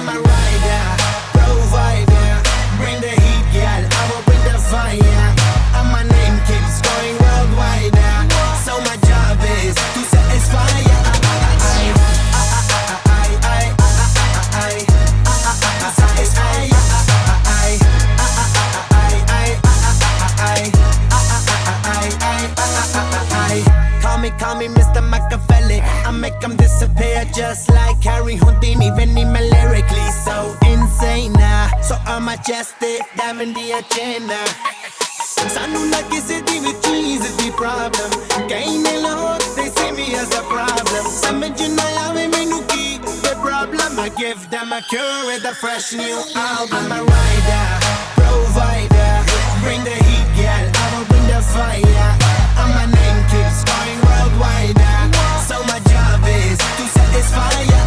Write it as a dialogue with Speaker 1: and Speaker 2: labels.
Speaker 1: I'm a rider, provider. Bring the heat, girl, I will bring the fire. And my name keeps going worldwide. So my job is to satisfy. Call me Mr. Machiavelli. I make them disappear just like Harry Houdini. Venime lyrically so insane. So I'm majestic, diving the agenda. Sanu na kisi di with cheese is the problem. Kain lo they see me as a problem. Samajh na aave mainu ki the problem. I give them a cure with a fresh new album. I'm a rider, provider. Bring the heat, girl, I will bring the fire. And my name keeps going worldwide. So my job is to satisfy.